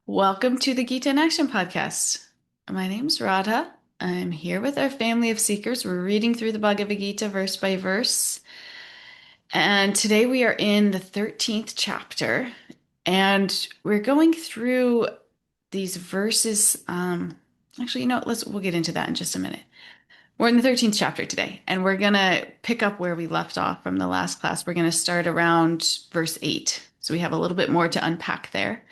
Welcome to the Gita in Action podcast. My name's Radha. I'm here with our family of seekers. We're reading through the Bhagavad-gītā verse by verse. And today we are in the 13th chapter. And we're going through these verses. We'll get into that in just a minute. We're in the 13th chapter today, and we're going to pick up where we left off from the last class. We're going to start around verse 8. So we have a little bit more to unpack there.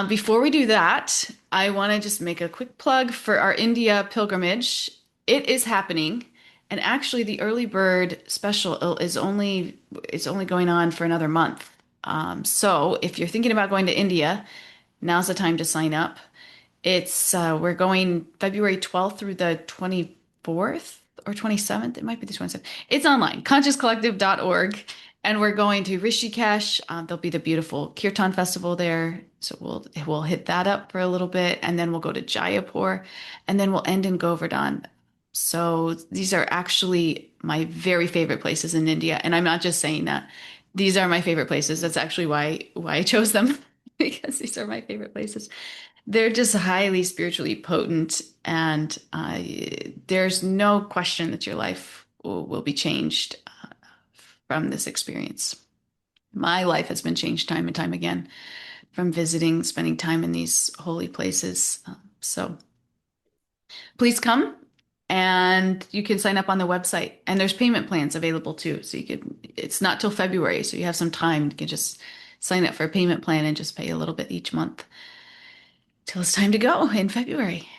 Before we do that, I want to just make a quick plug for our India pilgrimage. It is happening, and actually, the early bird special is only going on for another month. So if you're thinking about going to India, now's the time to sign up. It's we're going February 12th through the 24th or 27th. It might be the 27th. It's online, consciouscollective.org. And we're going to Rishikesh. There'll be the beautiful Kirtan Festival there. So we'll hit that up for a little bit, and then we'll go to Jaipur, and then we'll end in Govardhan. So these are actually my very favorite places in India, and I'm not just saying that. These are my favorite places. That's actually why I chose them because these are my favorite places. They're just highly spiritually potent, and there's no question that your life will be changed from this experience. My life has been changed time and time again from visiting, spending time in these holy places. So please come, and you can sign up on the website. And there's payment plans available too. So it's not till February, so you have some time. You can just sign up for a payment plan and just pay a little bit each month till it's time to go in February.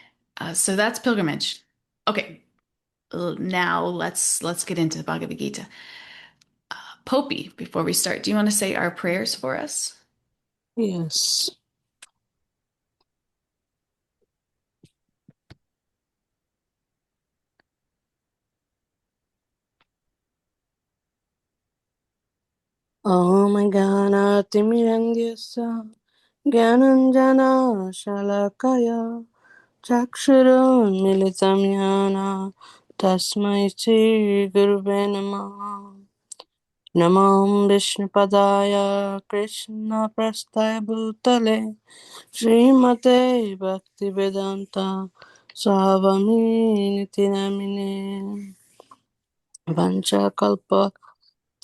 So that's pilgrimage. Okay, now let's get into the Bhagavad Gita. Popey, before we start, do you want to say our prayers for us? Yes. Om Ganatimirandhyasa Gyananjana Shalakaya Chakshurun Militam Yana Tasmai Shri Gurave Namaha Namam Vishnupadaya Krishna Prasthaya Bhutale Srimate Bhaktivedanta Swami Niti Namine Vanchakalpa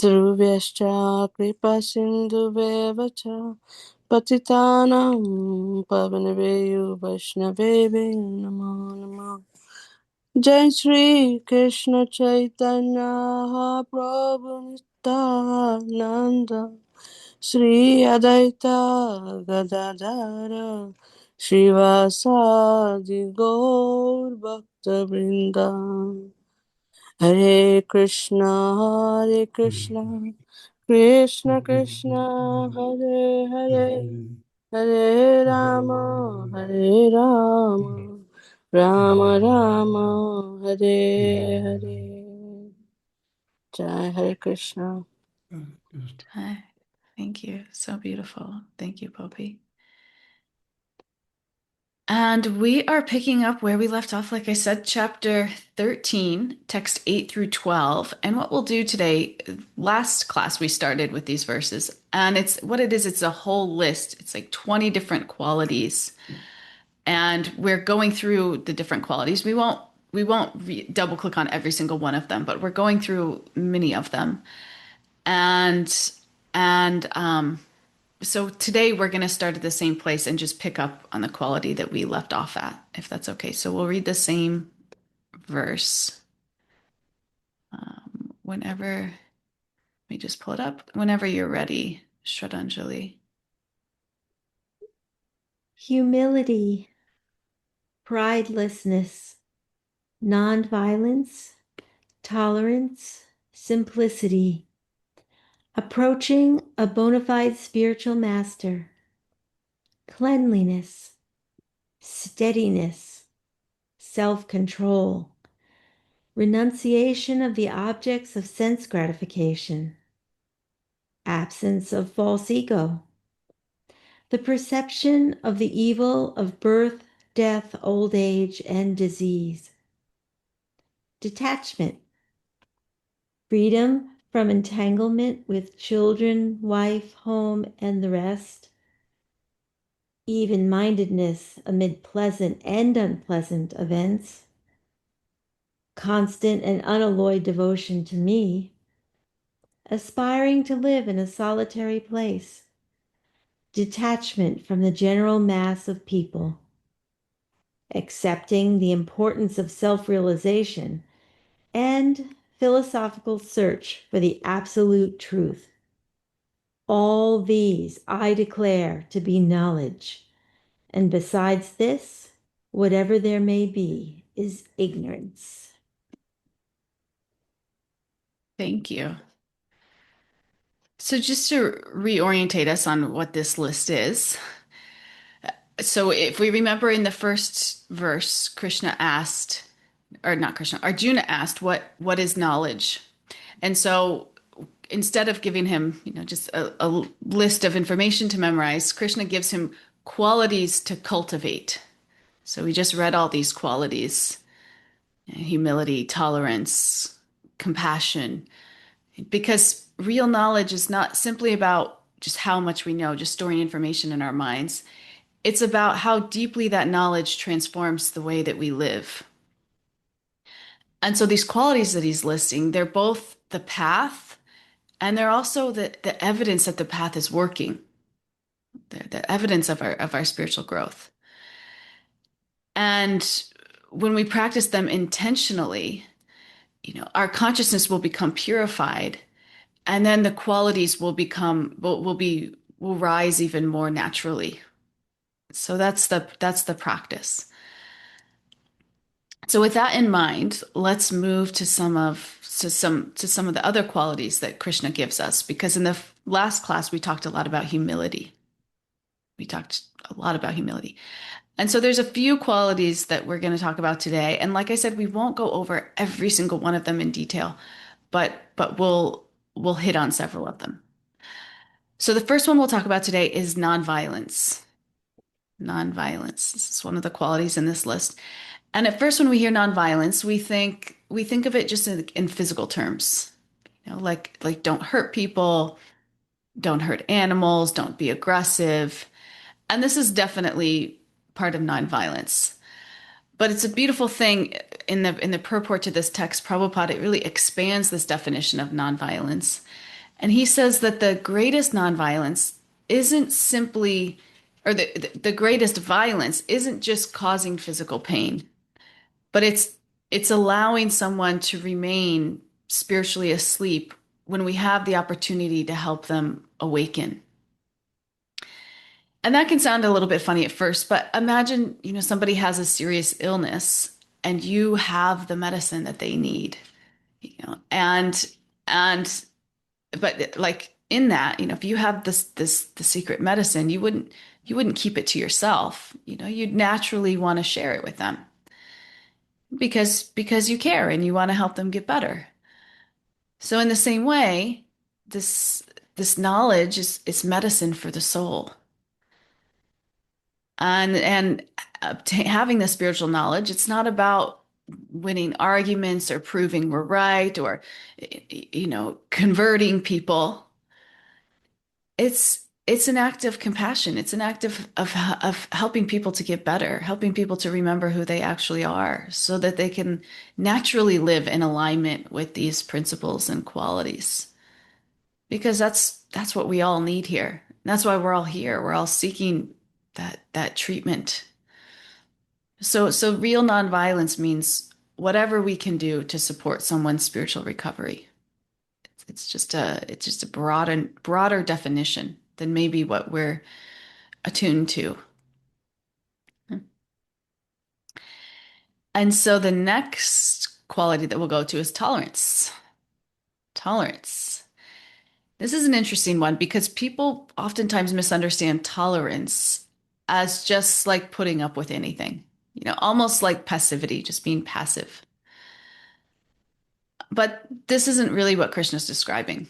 Dhruvyascha kripa sindhuvyeva cha patitanam pavanveyo vaishnaveve namo namo. Jai Shri Krishna Chaitanya Prabhu Nityananda Shri Adaita Gadadara Shivasadi Gaur Bhakta Vrinda. Hare Krishna, Krishna Krishna, Hare Hare, Hare Rama, Hare Rama, Rama Rama, Hare Hare. Jai Hare Krishna. Hi. Thank you. So beautiful. Thank you, Popey. And we are picking up where we left off, like I said, chapter 13, text 8 through 12. And what we'll do today, last class we started with these verses, and it's a whole list. It's like 20 different qualities. And we're going through the different qualities. We won't double click on every single one of them, but we're going through many of them. And so today we're going to start at the same place and just pick up on the quality that we left off at, if that's okay. So we'll read the same verse whenever, let me just pull it up, whenever you're ready, Shraddhanjali. Humility, pridelessness, nonviolence, tolerance, simplicity, approaching a bona fide spiritual master, cleanliness, steadiness, self-control, renunciation of the objects of sense gratification, absence of false ego, the perception of the evil of birth, death, old age, and disease, detachment, freedom from entanglement with children, wife, home, and the rest, even-mindedness amid pleasant and unpleasant events, constant and unalloyed devotion to me, aspiring to live in a solitary place, detachment from the general mass of people, accepting the importance of self-realization, and philosophical search for the absolute truth. All these I declare to be knowledge, and besides this, whatever there may be is ignorance. Thank you. So just to reorientate us on what this list is. So if we remember in the first verse, Krishna asked, or not Krishna, Arjuna asked, what is knowledge? And so instead of giving him, just a list of information to memorize, Krishna gives him qualities to cultivate. So we just read all these qualities: humility, tolerance, compassion, because real knowledge is not simply about just how much we know, just storing information in our minds. It's about how deeply that knowledge transforms the way that we live. And so these qualities that he's listing, they're both the path and they're also the evidence that the path is working. They're the evidence of our spiritual growth. And when we practice them intentionally, our consciousness will become purified, and then the qualities will rise even more naturally. So that's the practice. So with that in mind, let's move to some of the other qualities that Krishna gives us, because in the last class we talked a lot about humility. We talked a lot about humility. And so there's a few qualities that we're going to talk about today. And like I said, we won't go over every single one of them in detail, but we'll hit on several of them. So the first one we'll talk about today is nonviolence. Nonviolence. This is one of the qualities in this list. And at first, when we hear nonviolence, we think of it just in physical terms. Like don't hurt people, don't hurt animals, don't be aggressive. And this is definitely part of nonviolence. But it's a beautiful thing in the purport to this text. Prabhupada, it really expands this definition of nonviolence. And he says that the greatest nonviolence isn't simply, or the greatest violence isn't just causing physical pain, but it's allowing someone to remain spiritually asleep when we have the opportunity to help them awaken. And that can sound a little bit funny at first, but imagine, somebody has a serious illness and you have the medicine that they need, and but like in that, if you have the secret medicine, you wouldn't keep it to yourself. You'd naturally want to share it with them because you care and you want to help them get better. So in the same way, this this knowledge is medicine for the soul. And having the spiritual knowledge, it's not about winning arguments or proving we're right or converting people. It's an act of compassion. It's an act of helping people to get better, helping people to remember who they actually are so that they can naturally live in alignment with these principles and qualities. Because that's what we all need here. That's why we're all here. We're all seeking that treatment. So real nonviolence means whatever we can do to support someone's spiritual recovery. It's just a broader definition than maybe what we're attuned to. And so the next quality that we'll go to is tolerance. Tolerance. This is an interesting one because people oftentimes misunderstand tolerance as just like putting up with anything, almost like passivity, just being passive. But this isn't really what Krishna's describing.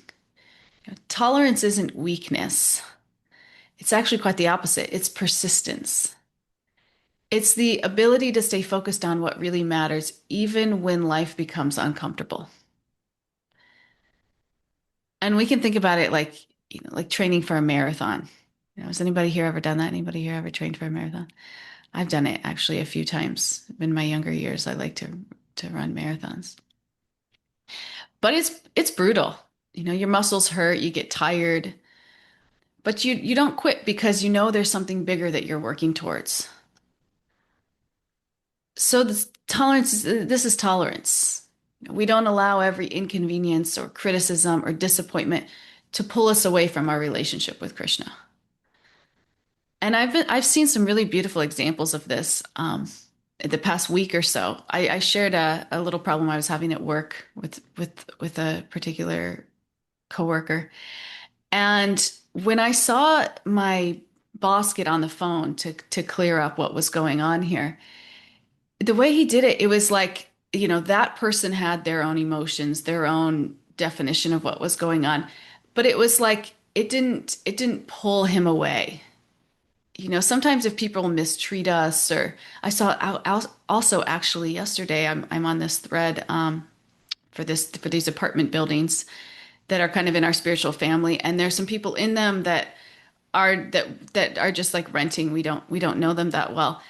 Tolerance isn't weakness. It's actually quite the opposite. It's persistence. It's the ability to stay focused on what really matters, even when life becomes uncomfortable. And we can think about it like training for a marathon. Has anybody here ever done that? Anybody here ever trained for a marathon? I've done it actually a few times. In my younger years, I like to run marathons. But it's brutal. Your muscles hurt, you get tired, but you don't quit because you know there's something bigger that you're working towards. So this is tolerance. We don't allow every inconvenience or criticism or disappointment to pull us away from our relationship with Krishna. And I've seen some really beautiful examples of this the past week or so. I shared a little problem I was having at work with a particular coworker. And when I saw my boss get on the phone to clear up what was going on here, the way he did it, it was like, that person had their own emotions, their own definition of what was going on. But it was like it didn't pull him away. Sometimes if people mistreat us, or I saw also actually yesterday, I'm on this thread for these apartment buildings that are kind of in our spiritual family, and there's some people in them that are just like renting. We don't know them that well,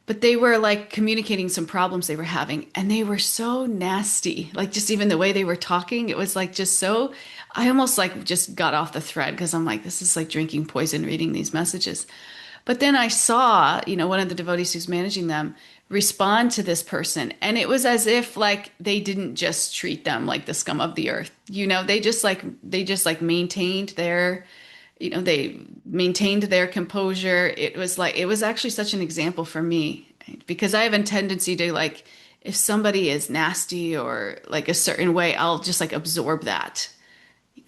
but they were like communicating some problems they were having, and they were so nasty. Like just even the way they were talking, it was like just so. I almost like just got off the thread because I'm like, this is like drinking poison reading these messages. But then I saw, one of the devotees who's managing them respond to this person. And it was as if like they didn't just treat them like the scum of the earth. They just like they maintained their composure. It was actually such an example for me, right? Because I have a tendency to like, if somebody is nasty or like a certain way, I'll just like absorb that,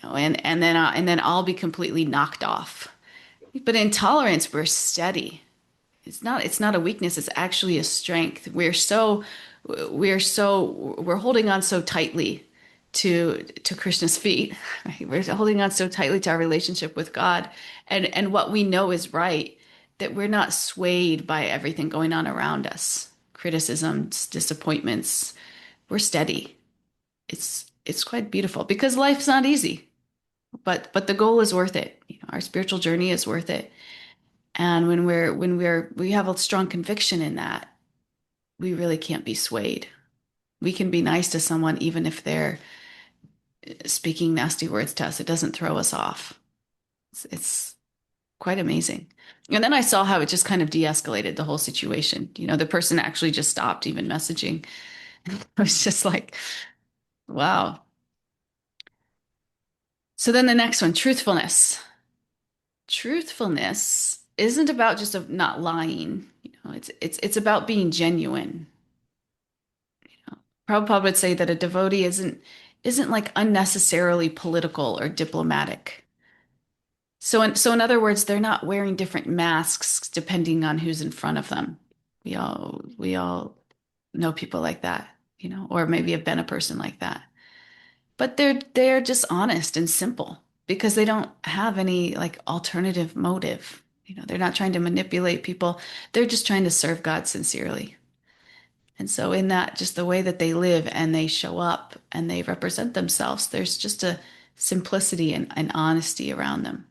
and then I'll be completely knocked off. But in tolerance, we're steady. It's not a weakness, it's actually a strength. We're holding on so tightly to Krishna's feet, right? We're holding on so tightly to our relationship with God and what we know is right, that we're not swayed by everything going on around us. Criticisms, disappointments. We're steady. It's quite beautiful because life's not easy, but the goal is worth it. Our spiritual journey is worth it. And we have a strong conviction in that, we really can't be swayed. We can be nice to someone even if they're speaking nasty words to us. It doesn't throw us off. It's quite amazing. And then I saw how it just kind of de-escalated the whole situation. The person actually just stopped even messaging. It was just like, wow. So then the next one, truthfulness. Truthfulness isn't about just not lying. It's about being genuine. Prabhupada would say that a devotee isn't like unnecessarily political or diplomatic. So in other words, they're not wearing different masks depending on who's in front of them. We all know people like that, or maybe have been a person like that. But they're just honest and simple because they don't have any like alternative motive. They're not trying to manipulate people. They're just trying to serve God sincerely. And so in that, just the way that they live and they show up and they represent themselves, there's just a simplicity and honesty around them.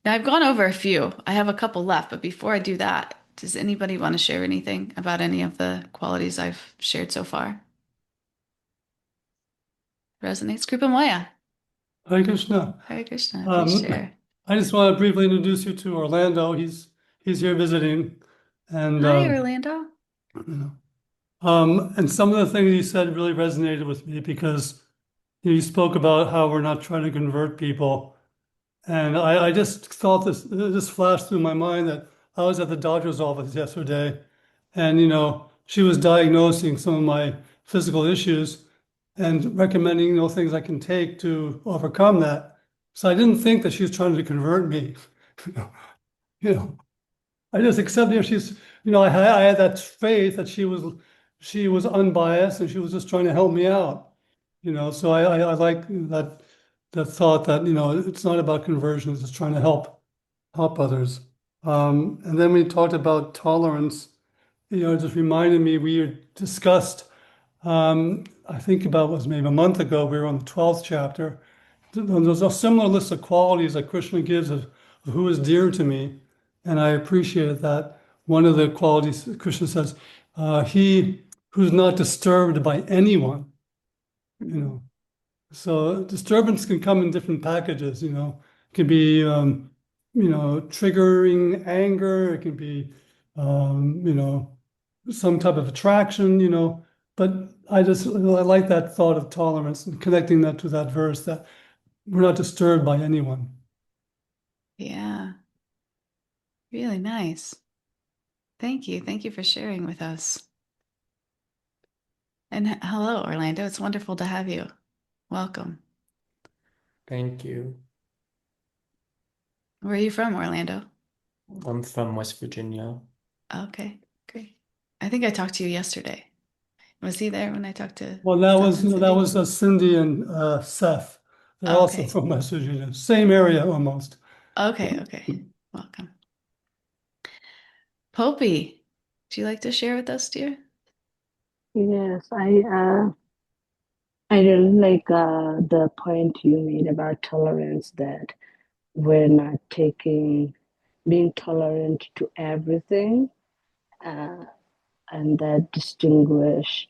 Now I've gone over a few. I have a couple left, but before I do that, does anybody want to share anything about any of the qualities I've shared so far? Resonates? Krupa Maya. Hare Krishna. Hare Krishna, please share. I just want to briefly introduce you to Orlando. He's here visiting, and Hi, Orlando. and some of the things he said really resonated with me because he spoke about how we're not trying to convert people, and I just thought this flashed through my mind that I was at the doctor's office yesterday, and she was diagnosing some of my physical issues and recommending things I can take to overcome that. So I didn't think that she was trying to convert me. you know, I just accepted her. I had that faith that she was unbiased and she was just trying to help me out. So I like that thought that it's not about conversion; it's just trying to help others. And then we talked about tolerance. It just reminded me we discussed. I think about was maybe a month ago. We were on the 12th chapter, there's a similar list of qualities that Krishna gives of who is dear to me, and I appreciated that. One of the qualities Krishna says, he who's not disturbed by anyone, you know. So disturbance can come in different packages, you know. It can be, triggering anger. It can be, some type of attraction, But I like that thought of tolerance and connecting that to that verse that we're not disturbed by anyone. Yeah, really nice. Thank you. Thank you for sharing with us. And hello, Orlando. It's wonderful to have you. Welcome. Thank you. Where are you from, Orlando? I'm from West Virginia. Okay, great. I think I talked to you yesterday. Was he there when I talked to Well, that Seth was and that Cindy? was Cindy and Seth. They're also Okay. from West Virginia, same area almost. Okay, okay. Welcome. Popey, would you like to share with us, dear? Yes, I really like the point you made about tolerance, that we're not being tolerant to everything, uh, and that distinguish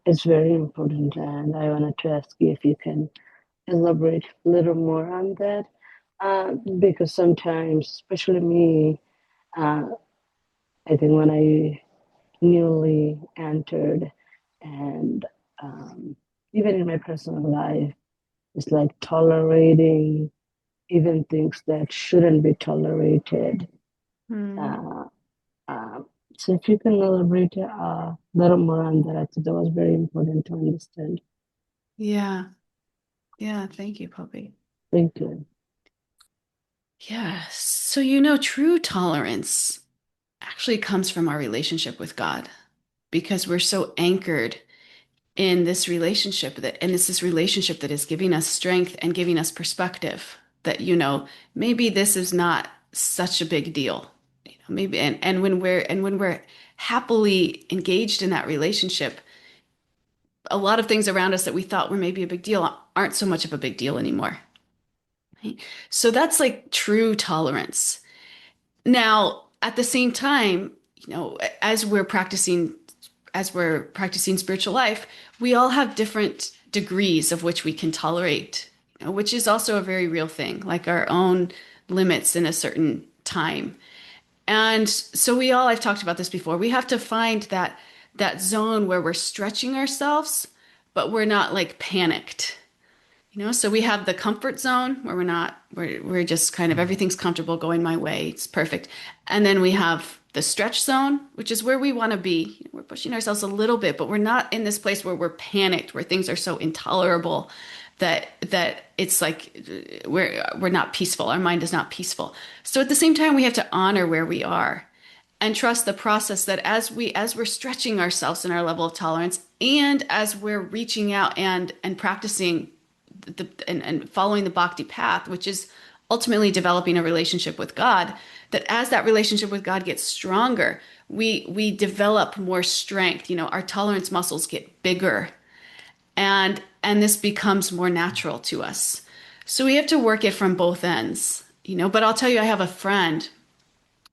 is very important. And I wanted to ask you if you can elaborate a little more on that, because sometimes, especially me, uh, I think when I newly entered, and even in my personal life, it's like tolerating even things that shouldn't be tolerated. Hmm. Uh, um, so if you can elaborate a little more on that, I think that was very important to understand. Yeah. Yeah. Thank you, Popey. Thank you. Yeah. So, true tolerance actually comes from our relationship with God because we're so anchored in this relationship and it's this relationship that is giving us strength and giving us perspective that, maybe this is not such a big deal. Maybe and when we're happily engaged in that relationship, a lot of things around us that we thought were maybe a big deal aren't so much of a big deal anymore. Right? So that's like true tolerance. Now, at the same time, as we're practicing spiritual life, we all have different degrees of which we can tolerate, which is also a very real thing, like our own limits in a certain time. And so I've talked about this before, we have to find that zone where we're stretching ourselves, but we're not like panicked. So we have the comfort zone where we're just kind of everything's comfortable going my way. It's perfect. And then we have the stretch zone, which is where we want to be. We're pushing ourselves a little bit, but we're not in this place where we're panicked, where things are so intolerable that it's like we're not peaceful. Our mind is not peaceful. So at the same time, we have to honor where we are and trust the process that as we're stretching ourselves in our level of tolerance and as we're reaching out and practicing and following the bhakti path, which is ultimately developing a relationship with God, that as that relationship with God gets stronger, we develop more strength. Our tolerance muscles get bigger, and this becomes more natural to us. So we have to work it from both ends. But I'll tell you, I have a friend.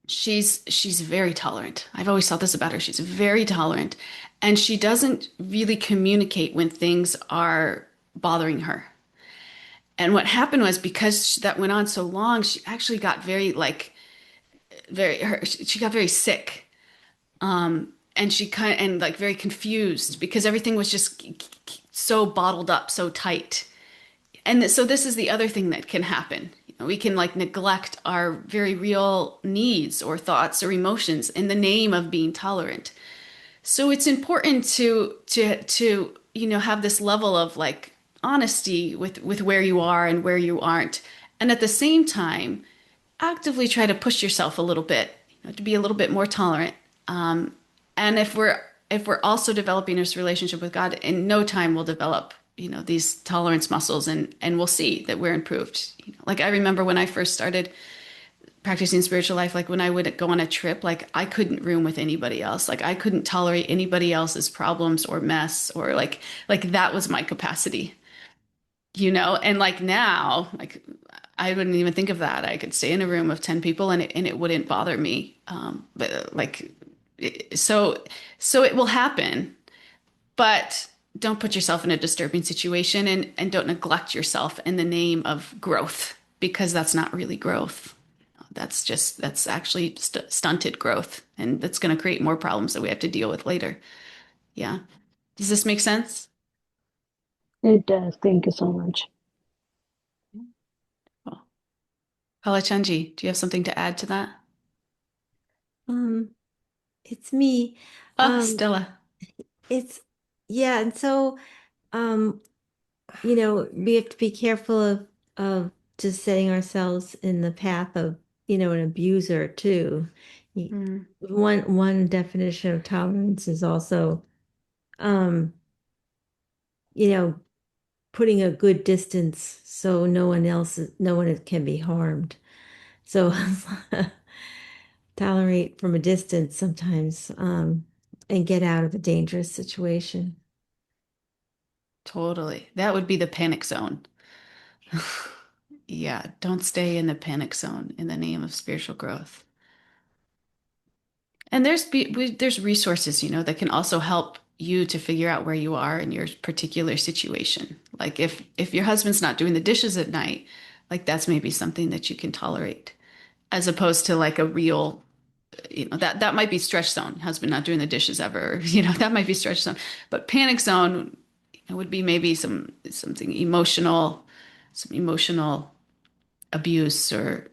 She's very tolerant. I've always thought this about her. She's very tolerant, and she doesn't really communicate when things are bothering her. And what happened was because that went on so long, she actually got she got very sick. And she and like very confused because everything was just so bottled up, so tight. And so this is the other thing that can happen. We can like neglect our very real needs or thoughts or emotions in the name of being tolerant. So it's important to have this level of like honesty with where you are and where you aren't, and at the same time actively try to push yourself a little bit, to be a little bit more tolerant. And if we're also developing this relationship with God, in no time we'll develop these tolerance muscles, and we'll see that we're improved. Like I remember when I first started practicing spiritual life, like when I would go on a trip, like I couldn't room with anybody else. Like I couldn't tolerate anybody else's problems or mess or like that was my capacity. and like now, like I wouldn't even think of that. I could stay in a room of 10 people and it wouldn't bother me. But like, so, so it will happen, but don't put yourself in a disturbing situation and don't neglect yourself in the name of growth because that's not really growth. That's actually stunted growth and that's going to create more problems that we have to deal with later. Yeah. Does this make sense? It does. Thank you so much. Well, Kalachanji, do you have something to add to that? Um, it's me. Oh, Um, Stella. it's yeah, and so um, we have to be careful of just setting ourselves in the path of, an abuser too. Y- Mm, One definition of tolerance is also um, you know, putting a good distance so no one can be harmed. So tolerate from a distance sometimes, and get out of a dangerous situation. totally. That would be the panic zone. Yeah, don't stay in the panic zone in the name of spiritual growth. And there's resources, that can also help you to figure out where you are in your particular situation. Like if your husband's not doing the dishes at night, like that's maybe something that you can tolerate, as opposed to like a real, that might be stretch zone. Husband not doing the dishes ever, that might be stretch zone. But panic zone would be maybe something emotional, some emotional abuse or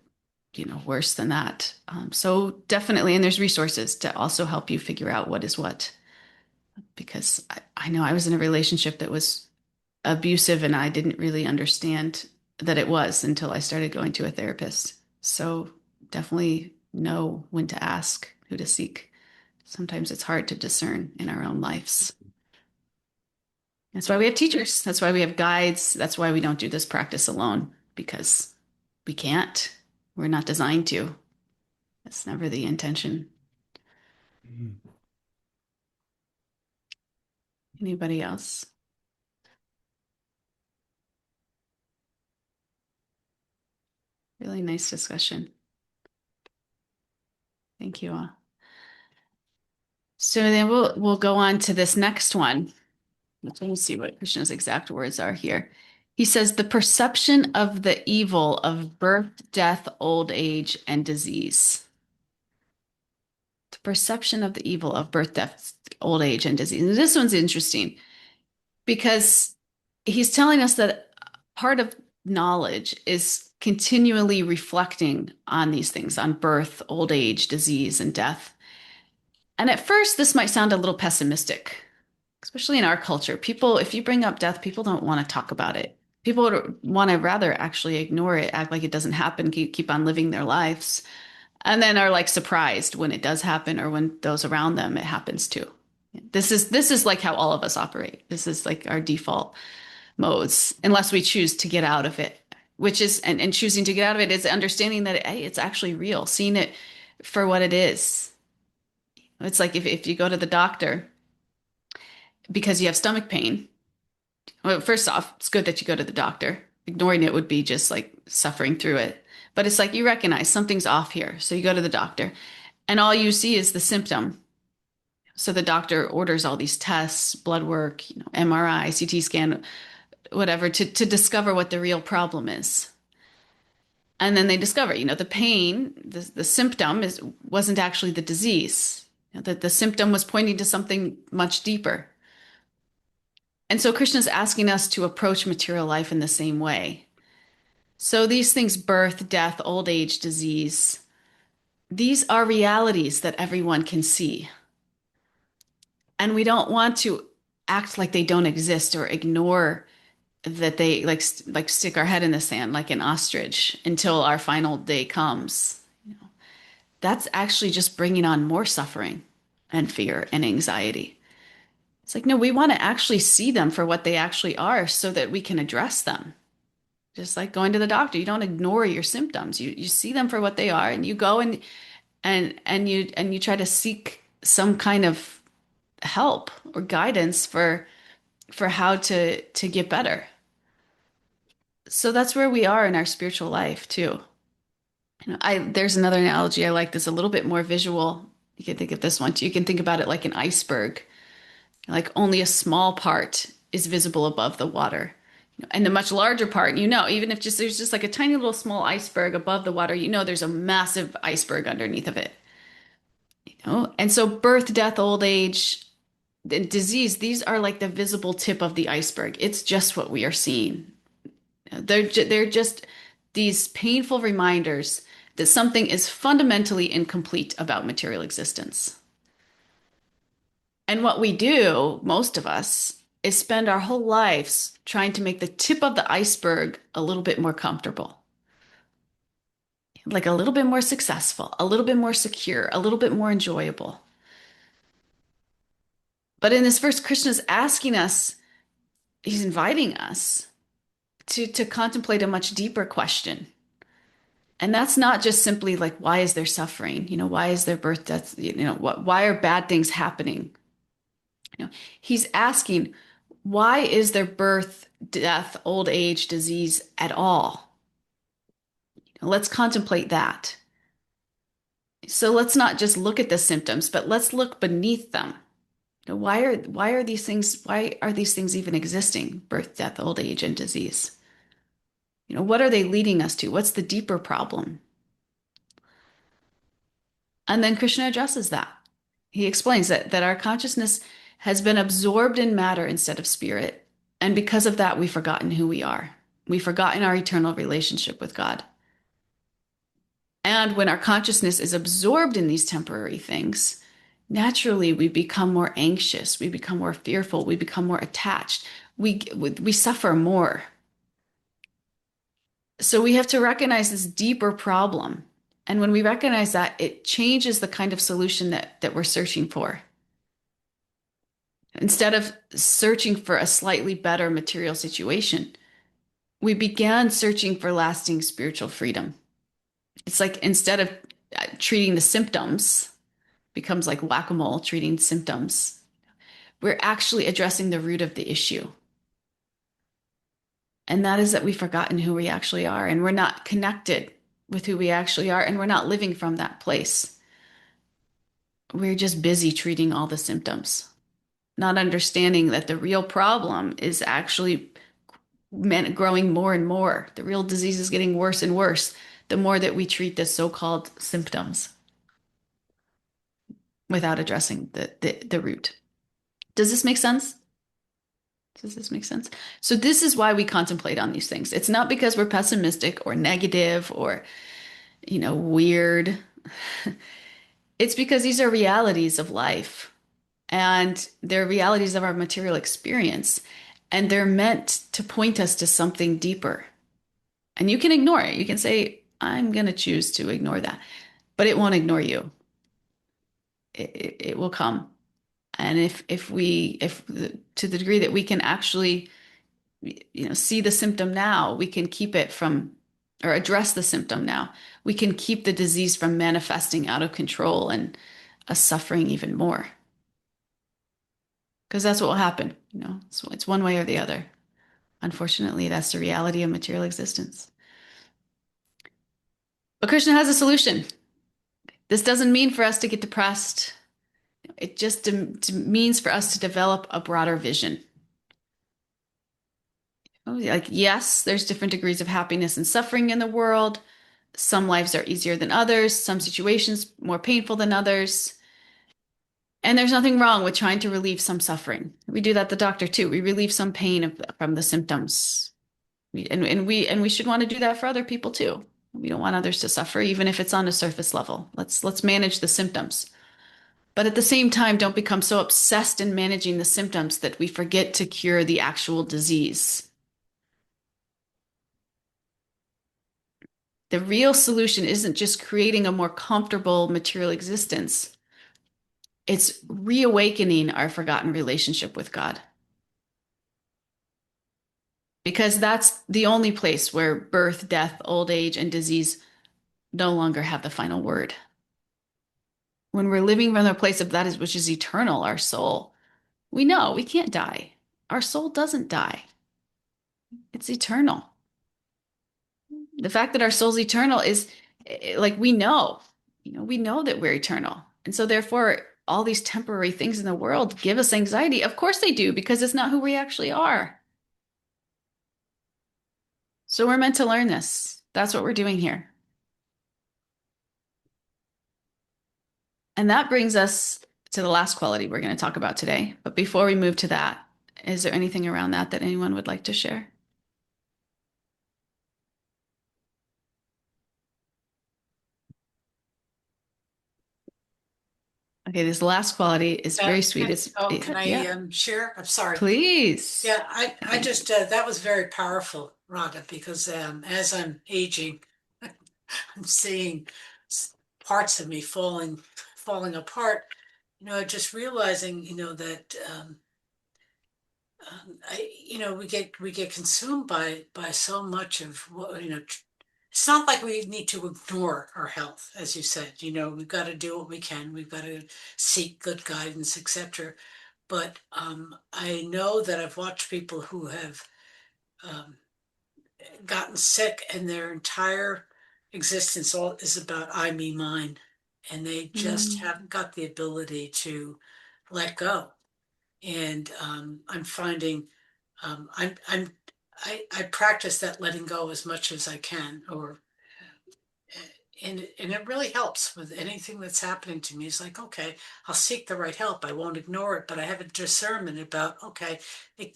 worse than that. So definitely, and there's resources to also help you figure out what is what. Because I know I was in a relationship that was abusive and I didn't really understand that it was until I started going to a therapist. So definitely know when to ask, who to seek. Sometimes it's hard to discern in our own lives. That's why we have teachers. That's why we have guides. That's why we don't do this practice alone because we can't. We're not designed to. That's never the intention. Anybody else? Really nice discussion. Thank you all. So then we'll go on to this next one. Let me see what Krishna's exact words are here. He says, the perception of the evil of birth, death, old age, and disease. The perception of the evil of birth, death, old age, and disease. And this one's interesting because he's telling us that part of knowledge is continually reflecting on these things, on birth, old age, disease, and death. And at first, this might sound a little pessimistic, especially in our culture. People, if you bring up death, people don't want to talk about it. People would want to rather actually ignore it, act like it doesn't happen, keep on living their lives, and then are like surprised when it does happen or when those around them it happens to. This is like how all of us operate. This is like our default modes, unless we choose to get out of it, which is and choosing to get out of it is understanding that hey, it's actually real, seeing it for what it is. It's like if you go to the doctor because you have stomach pain. Well, first off, it's good that you go to the doctor. Ignoring it would be just like suffering through it. But it's like you recognize something's off here. So you go to the doctor and all you see is the symptom. So the doctor orders all these tests, blood work, MRI, CT scan, whatever, to discover what the real problem is. And then they discover, the pain, the symptom wasn't actually the disease. That the symptom was pointing to something much deeper. And so Krishna's asking us to approach material life in the same way. So these things, birth, death, old age, disease, these are realities that everyone can see. And we don't want to act like they don't exist or ignore that they like stick our head in the sand like an ostrich until our final day comes. That's actually just bringing on more suffering and fear and anxiety. It's like, no, we want to actually see them for what they actually are so that we can address them. Just like going to the doctor, you don't ignore your symptoms. You see them for what they are, and you go and you try to seek some kind of help or guidance for how to get better. So that's where we are in our spiritual life too. There's another analogy I like that's a little bit more visual. You can think of this one too. You can think about it like an iceberg. Like only a small part is visible above the water. And the much larger part, even if there's just like a tiny little small iceberg above the water, there's a massive iceberg underneath of it. And so birth, death, old age, and disease, these are like the visible tip of the iceberg. It's just what we are seeing. They're just these painful reminders that something is fundamentally incomplete about material existence. And what we do, most of us, is spend our whole lives trying to make the tip of the iceberg a little bit more comfortable, like a little bit more successful, a little bit more secure, a little bit more enjoyable. But in this verse, Krishna's asking us, he's inviting us to contemplate a much deeper question. And that's not just simply like, why is there suffering? Why is there birth, death? Why are bad things happening? He's asking, why is there birth, death, old age, disease at all? Let's contemplate that. So let's not just look at the symptoms, but let's look beneath them. Why are these things even existing? Birth, death, old age, and disease. What are they leading us to? What's the deeper problem? And then Krishna addresses that. He explains that our consciousness has been absorbed in matter instead of spirit. And because of that, we've forgotten who we are. We've forgotten our eternal relationship with God. And when our consciousness is absorbed in these temporary things, naturally we become more anxious, we become more fearful, we become more attached, we suffer more. So we have to recognize this deeper problem. And when we recognize that, it changes the kind of solution that we're searching for. Instead of searching for a slightly better material situation, we began searching for lasting spiritual freedom. It's like instead of treating the symptoms, becomes like whack-a-mole, treating symptoms, we're actually addressing the root of the issue. And that is that we've forgotten who we actually are, and we're not connected with who we actually are, and we're not living from that place. We're just busy treating all the symptoms, not understanding that the real problem is actually growing more and more. The real disease is getting worse and worse the more that we treat the so-called symptoms without addressing the root. Does this make sense? Does this make sense? So this is why we contemplate on these things. It's not because we're pessimistic or negative or, weird. It's because these are realities of life and they're realities of our material experience, and they're meant to point us to something deeper. And you can ignore it. You can say, I'm going to choose to ignore that, but it won't ignore you. It will come. And if to the degree that we can actually, see the symptom now, we can keep it from, or address the symptom now, we can keep the disease from manifesting out of control and us suffering even more. Because that's what will happen, So it's one way or the other. Unfortunately, that's the reality of material existence. But Krishna has a solution. This doesn't mean for us to get depressed. It just means for us to develop a broader vision. Like, yes, there's different degrees of happiness and suffering in the world. Some lives are easier than others, some situations more painful than others. And there's nothing wrong with trying to relieve some suffering. We do that at the doctor too. We relieve some pain from the symptoms. And we should want to do that for other people too. We don't want others to suffer, even if it's on a surface level. Let's manage the symptoms. But at the same time, don't become so obsessed in managing the symptoms that we forget to cure the actual disease. The real solution isn't just creating a more comfortable material existence. It's reawakening our forgotten relationship with God. Because that's the only place where birth, death, old age, and disease no longer have the final word. When we're living from a place of which is eternal, our soul, we know we can't die. Our soul doesn't die. It's eternal. The fact that our soul's eternal is like we know that we're eternal. And so therefore, all these temporary things in the world give us anxiety. Of course they do, because it's not who we actually are. So we're meant to learn this. That's what we're doing here. And that brings us to the last quality we're going to talk about today. But before we move to that, is there anything around that that anyone would like to share? Okay, this last quality is very sweet. It's Can I yeah, share? I'm sorry. please. Yeah, I just that was very powerful, Rhonda, because as I'm aging, I'm seeing parts of me falling apart. Just realizing, that we get consumed by so much of what. It's not like we need to ignore our health, as you said. We've got to do what we can. We've got to seek good guidance, etc. But I know that I've watched people who have um, gotten sick, and their entire existence all is about I, me, mine, and they just Mm, haven't got the ability to let go. And I'm finding I practice that letting go as much as I can, or and it really helps with anything that's happening to me. It's like, okay, I'll seek the right help. I won't ignore it, but I have a discernment about, okay,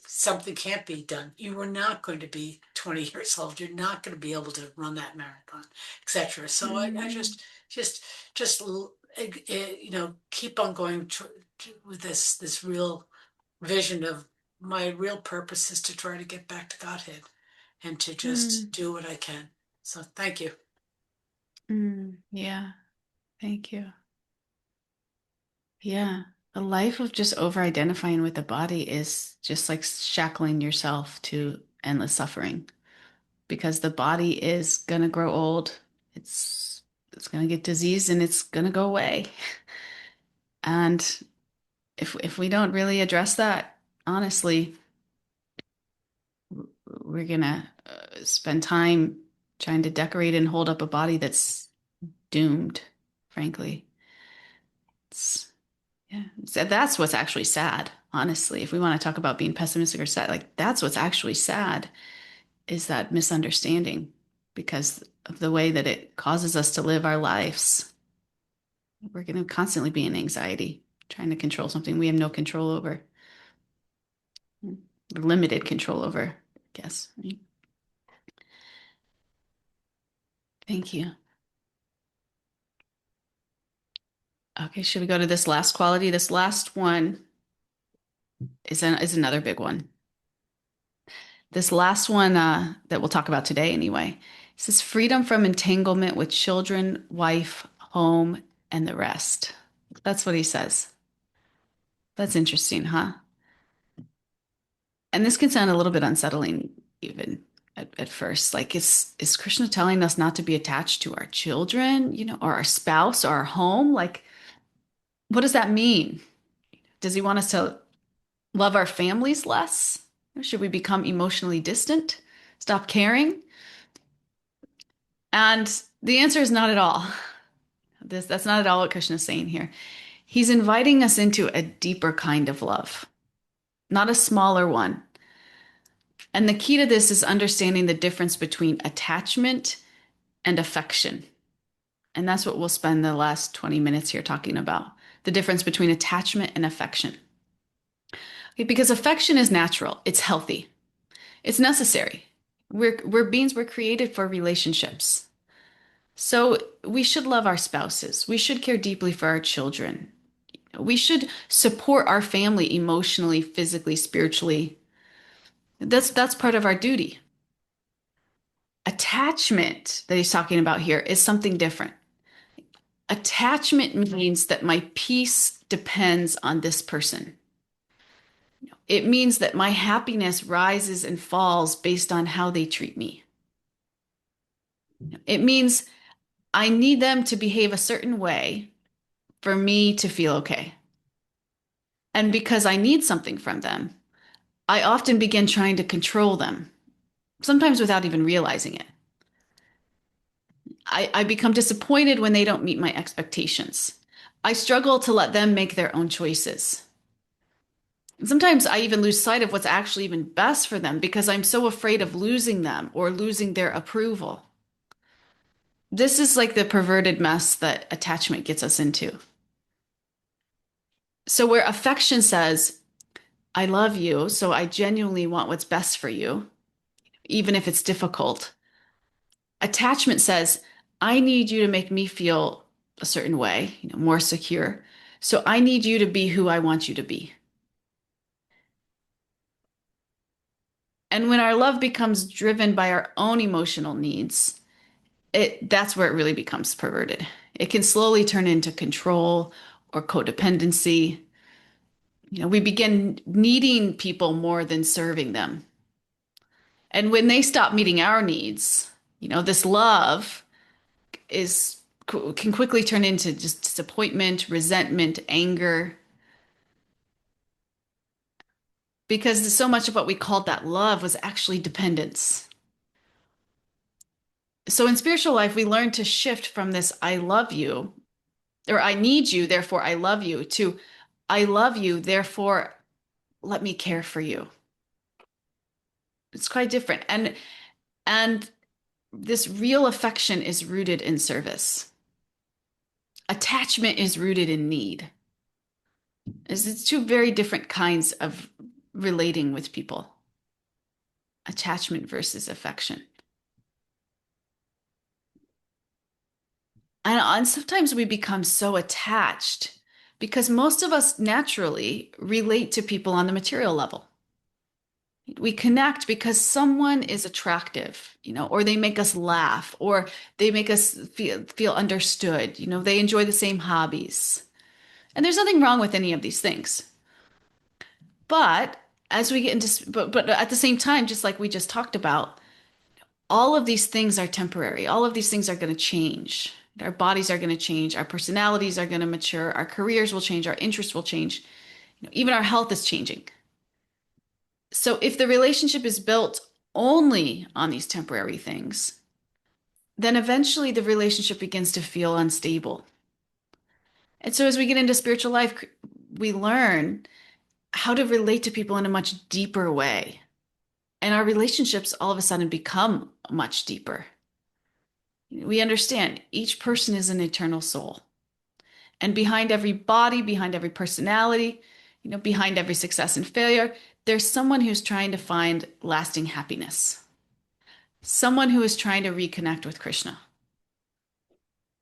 something can't be done. You are not going to be 20 years old. You're not going to be able to run that marathon, etc. So I mm, just keep on going with this real vision of my real purpose is to try to get back to Godhead and to just mm, do what I can. So thank you. yeah, thank you. Yeah, a life of just over-identifying with the body is just like shackling yourself to endless suffering because the body is gonna grow old. It's gonna get diseased and it's gonna go away. And if we don't really address that, honestly, we're gonna spend time trying to decorate and hold up a body that's doomed, frankly. It's, yeah, so that's what's actually sad, honestly. If we want to talk about being pessimistic or sad, like that's what's actually sad is that misunderstanding because of the way that it causes us to live our lives. We're going to constantly be in anxiety, trying to control something we have no control over, limited control over, I guess. Right? Thank you. Okay, should we go to this last quality? This last one is another big one. This last one that we'll talk about today, anyway, says freedom from entanglement with children, wife, home, and the rest. That's what he says. That's interesting, huh? And this can sound a little bit unsettling, even at first. Like, is Krishna telling us not to be attached to our children, or our spouse or our home? Like, what does that mean? Does he want us to love our families less? Should we become emotionally distant? Stop caring? And the answer is not at all. That's not at all what Krishna is saying here. He's inviting us into a deeper kind of love, not a smaller one. And the key to this is understanding the difference between attachment and affection. And that's what we'll spend the last 20 minutes here talking about, the difference between attachment and affection. Okay, because affection is natural, it's healthy, it's necessary. We're beings, we're created for relationships. So we should love our spouses. We should care deeply for our children. We should support our family emotionally, physically, spiritually. That's part of our duty. Attachment that he's talking about here is something different. Attachment means that my peace depends on this person. It means that my happiness rises and falls based on how they treat me. It means I need them to behave a certain way for me to feel okay. And because I need something from them, I often begin trying to control them, sometimes without even realizing it. I become disappointed when they don't meet my expectations. I struggle to let them make their own choices. And sometimes I even lose sight of what's actually even best for them because I'm so afraid of losing them or losing their approval. This is like the perverted mess that attachment gets us into. So, where affection says, I love you, so I genuinely want what's best for you, even if it's difficult. Attachment says, I need you to make me feel a certain way, more secure. So I need you to be who I want you to be. And when our love becomes driven by our own emotional needs, that's where it really becomes perverted. It can slowly turn into control or codependency. We begin needing people more than serving them. And when they stop meeting our needs, this love can quickly turn into just disappointment, resentment, anger, because so much of what we called that love was actually dependence. So in spiritual life, we learn to shift from this I love you, or I need you, therefore I love you, to I love you, therefore let me care for you. It's quite different. And this real affection is rooted in service. Attachment is rooted in need. It's two very different kinds of relating with people. Attachment versus affection. And sometimes we become so attached because most of us naturally relate to people on the material level. We connect because someone is attractive, or they make us laugh, or they make us feel understood. They enjoy the same hobbies. And there's nothing wrong with any of these things. But as we get into, but at the same time, just like we just talked about, all of these things are temporary. All of these things are going to change. Our bodies are going to change. Our personalities are going to mature. Our careers will change. Our interests will change. Even our health is changing. So if the relationship is built only on these temporary things, then eventually the relationship begins to feel unstable. And so as we get into spiritual life, we learn how to relate to people in a much deeper way. And our relationships all of a sudden become much deeper. We understand each person is an eternal soul. And behind every body, behind every personality, behind every success and failure, there's someone who's trying to find lasting happiness. Someone who is trying to reconnect with Krishna.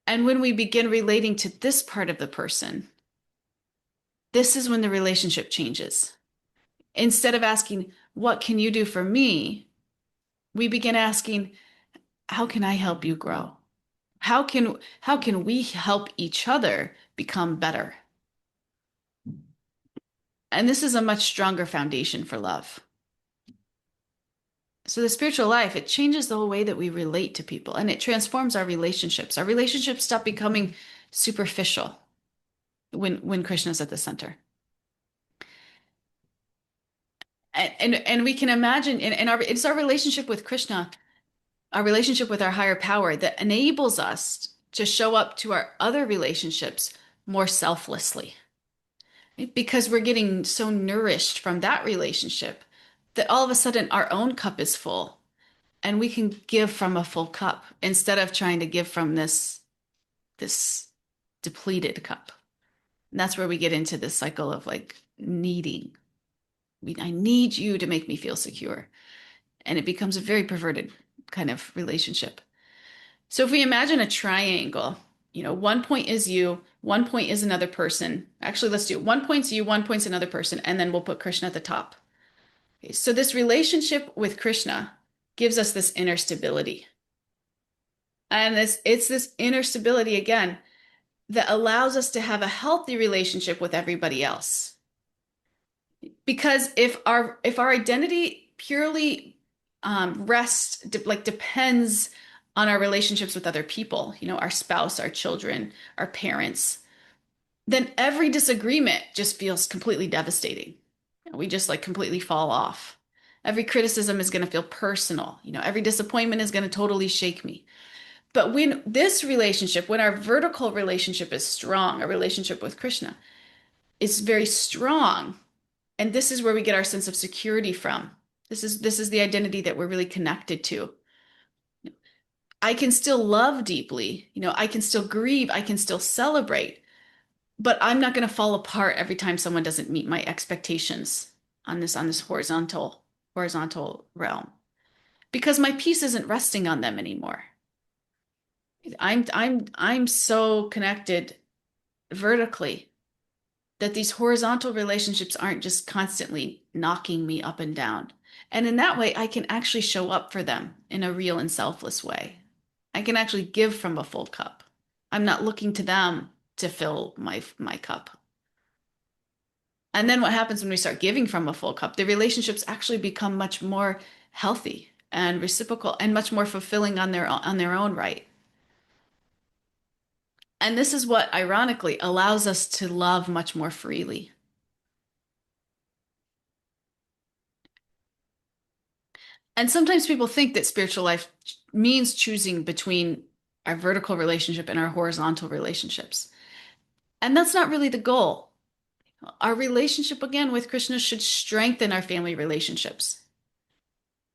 And when we begin relating to this part of the person, this is when the relationship changes. Instead of asking, what can you do for me? We begin asking, how can I help you grow? How can we help each other become better? And this is a much stronger foundation for love. So the spiritual life, it changes the whole way that we relate to people, and it transforms our relationships. Our relationships stop becoming superficial when Krishna's at the center. And we can imagine it's our relationship with Krishna, our relationship with our higher power that enables us to show up to our other relationships more selflessly. Because we're getting so nourished from that relationship that all of a sudden our own cup is full and we can give from a full cup instead of trying to give from this depleted cup. And that's where we get into this cycle of like needing. I need you to make me feel secure. And it becomes a very perverted kind of relationship. So if we imagine a triangle, one point is you, one point is another person. Actually, let's do it. 1 point's you, 1 point's another person, and then we'll put Krishna at the top. Okay, so this relationship with Krishna gives us this inner stability. And it's this inner stability, again, that allows us to have a healthy relationship with everybody else. Because if our identity purely depends on our relationships with other people, our spouse, our children, our parents, then every disagreement just feels completely devastating. We just completely fall off. Every criticism is going to feel personal. Every disappointment is going to totally shake me. But when this relationship, when our vertical relationship is strong, our relationship with Krishna is very strong, and this is where we get our sense of security from. This is the identity that we're really connected to. I can still love deeply, I can still grieve, I can still celebrate, but I'm not going to fall apart every time someone doesn't meet my expectations on this horizontal realm, because my peace isn't resting on them anymore. I'm so connected vertically that these horizontal relationships aren't just constantly knocking me up and down. And in that way, I can actually show up for them in a real and selfless way. I can actually give from a full cup. I'm not looking to them to fill my cup. And then what happens when we start giving from a full cup? The relationships actually become much more healthy and reciprocal and much more fulfilling on their own right. And this is what, ironically, allows us to love much more freely. And sometimes people think that spiritual life means choosing between our vertical relationship and our horizontal relationships. And that's not really the goal. Our relationship, again, with Krishna should strengthen our family relationships.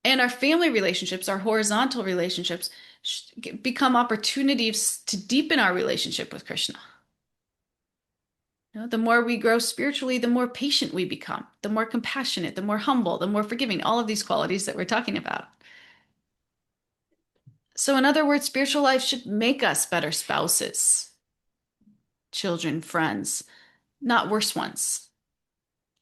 And our family relationships, our horizontal relationships, become opportunities to deepen our relationship with Krishna. The more we grow spiritually, the more patient we become, the more compassionate, the more humble, the more forgiving, all of these qualities that we're talking about. So, in other words, spiritual life should make us better spouses, children, friends, not worse ones.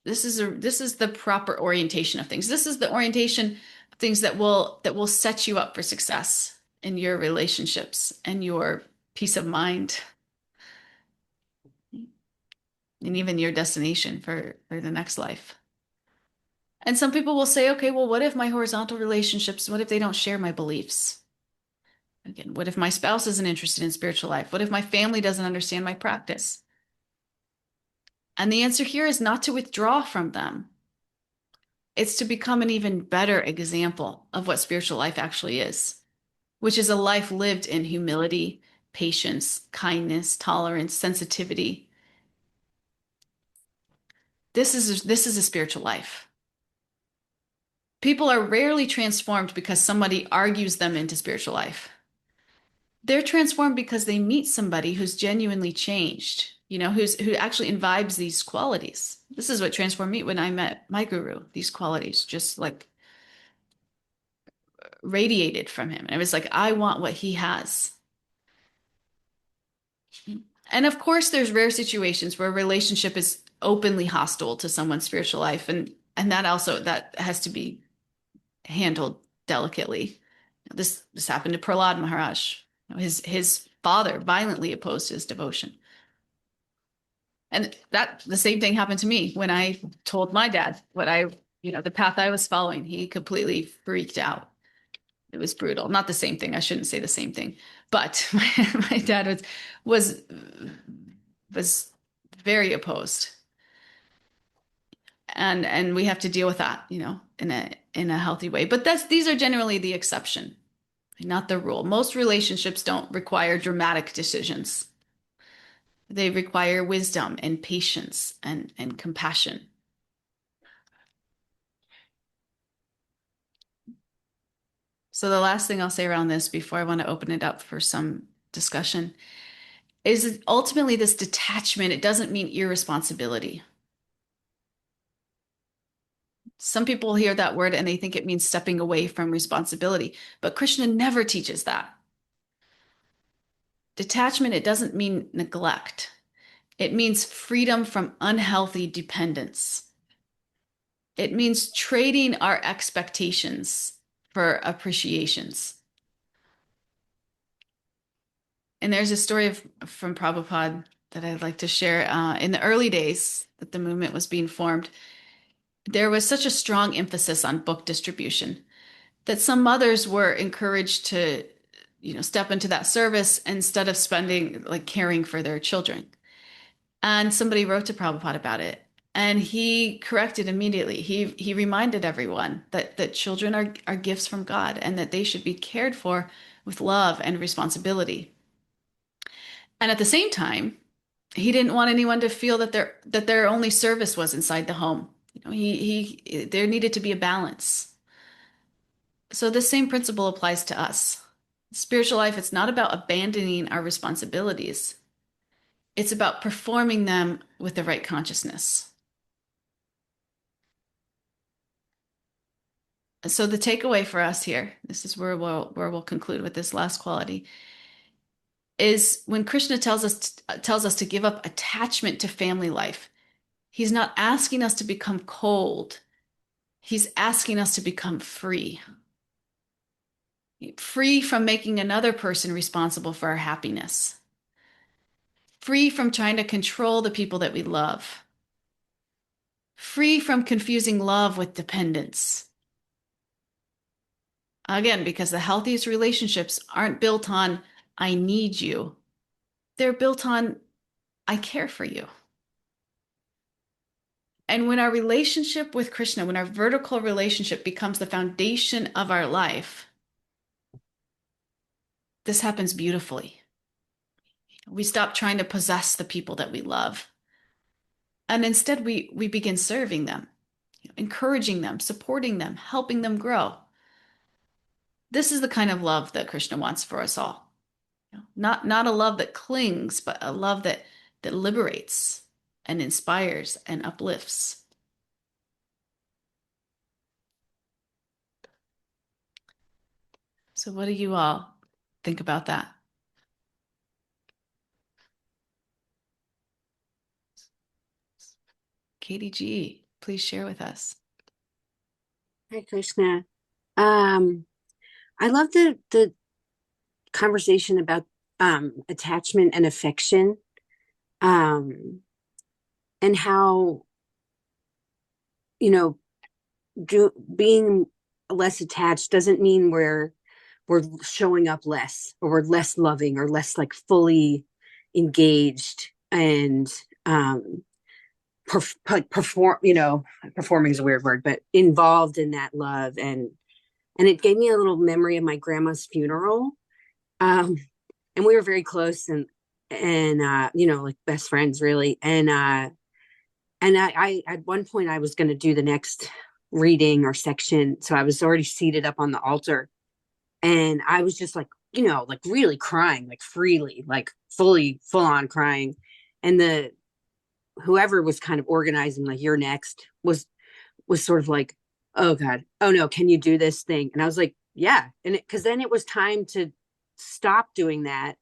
This is the proper orientation of things. This is the orientation of things that will set you up for success in your relationships and your peace of mind, and even your destination for the next life. And some people will say, okay, well, what if my horizontal relationships, what if they don't share my beliefs? Again, what if my spouse isn't interested in spiritual life? What if my family doesn't understand my practice? And the answer here is not to withdraw from them. It's to become an even better example of what spiritual life actually is, which is a life lived in humility, patience, kindness, tolerance, sensitivity. This is a spiritual life. People are rarely transformed because somebody argues them into spiritual life. They're transformed because they meet somebody who's genuinely changed, who actually imbibes these qualities. This is what transformed me when I met my guru. These qualities just like radiated from him. And it was like, I want what he has. And of course, there's rare situations where a relationship is openly hostile to someone's spiritual life. And that has to be handled delicately. This happened to Prahlad Maharaj. His father violently opposed his devotion. And the same thing happened to me when I told my dad the path I was following. He completely freaked out. It was brutal. Not the same thing. I shouldn't say the same thing. But my dad was very opposed. And we have to deal with that, in a healthy way. But these are generally the exception, not the rule. Most relationships don't require dramatic decisions. They require wisdom and patience and compassion. So the last thing I'll say around this before I want to open it up for some discussion is ultimately this detachment. It doesn't mean irresponsibility. Some people hear that word and they think it means stepping away from responsibility, but Krishna never teaches that. Detachment, it doesn't mean neglect. It means freedom from unhealthy dependence. It means trading our expectations for appreciations. And there's a story from Prabhupada that I'd like to share. In the early days that the movement was being formed, there was such a strong emphasis on book distribution that some mothers were encouraged to, step into that service instead of caring for their children. And somebody wrote to Prabhupada about it. And he corrected immediately. He reminded everyone that children are gifts from God and that they should be cared for with love and responsibility. And at the same time, he didn't want anyone to feel that their only service was inside the home. You know, there needed to be a balance. So this same principle applies to us. Spiritual life, it's not about abandoning our responsibilities. It's about performing them with the right consciousness. So the takeaway for us here, this is where we'll conclude with this last quality, is when Krishna tells us to give up attachment to family life, he's not asking us to become cold. He's asking us to become free. Free from making another person responsible for our happiness. Free from trying to control the people that we love. Free from confusing love with dependence. Again, because the healthiest relationships aren't built on, I need you. They're built on, I care for you. And when our relationship with Krishna, when our vertical relationship becomes the foundation of our life, this happens beautifully. We stop trying to possess the people that we love. And instead, we begin serving them, encouraging them, supporting them, helping them grow. This is the kind of love that Krishna wants for us all. Not a love that clings, but a love that liberates and inspires and uplifts. So what do you all think about that? Katie G, please share with us. Hi, Krishna. I love the conversation about attachment and affection, and how, being less attached doesn't mean we're showing up less, or we're less loving, or less like fully engaged and performing is a weird word, but involved in that love. And it gave me a little memory of my grandma's funeral. And we were very close, and like best friends really. And I at one point I was going to do the next reading or section, so I was already seated up on the altar, and I was just like, like really crying, like freely, like full on crying. And whoever was kind of organizing, like, you're next, was sort of like, oh God, oh no, can you do this thing? And I was like, yeah. And because then it was time to stop doing that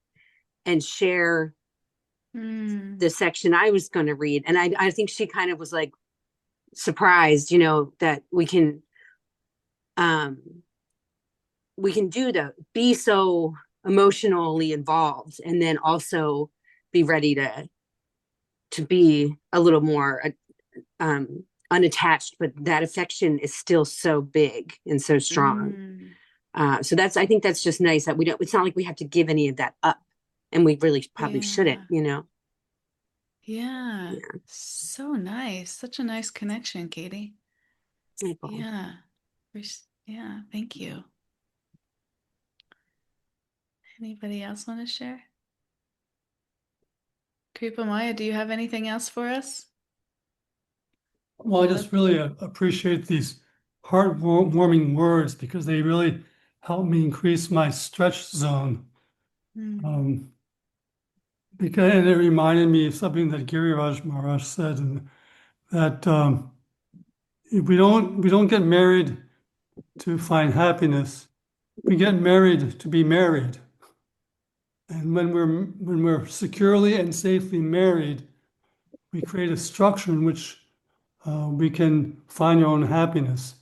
and share the section I was going to read. And I think she kind of was like surprised, that we can be so emotionally involved, and then also be ready to be a little more unattached, but that affection is still so big and so strong. So I think that's just nice that it's not like we have to give any of that up, and we really probably shouldn't, Yeah. So nice. Such a nice connection, Katie. Yeah. Yeah. Thank you. Anybody else want to share? Kripa Maya, do you have anything else for us? Well, I just really appreciate these heartwarming words, because they really help me increase my stretch zone. And it reminded me of something that Giriraj Maharaj said, and that we don't get married to find happiness. We get married to be married. And when we're securely and safely married, we create a structure in which we can find our own happiness.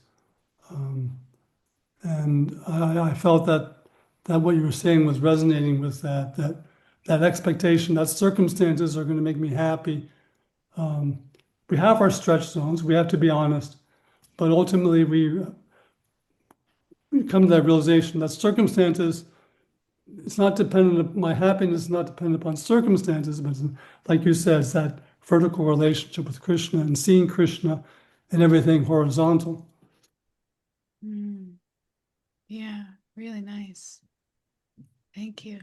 And I felt that what you were saying was resonating with that expectation that circumstances are going to make me happy. We have our stretch zones, we have to be honest, but ultimately we come to that realization that circumstances, it's not dependent, my happiness is not dependent upon circumstances, but like you said, it's that vertical relationship with Krishna and seeing Krishna and everything horizontal. Yeah, really nice. Thank you.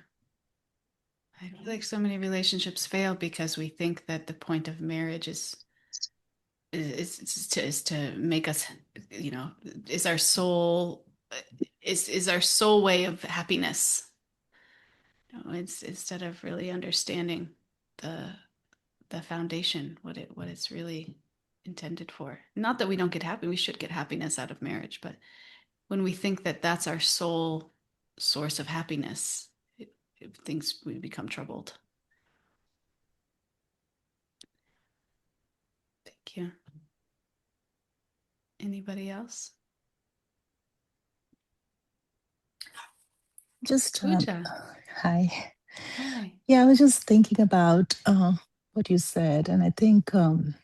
I feel like so many relationships fail because we think that the point of marriage is to make us, you know, is our soul is our soul way of happiness. You know, it's instead of really understanding the the foundation, what it's really intended for. Not that we don't get happy, we should get happiness out of marriage, but when we think that that's our sole source of happiness, things we become troubled. Thank you. Anybody else? Just Pooja. hi. Hi. Yeah, I was just thinking about what you said, and I think on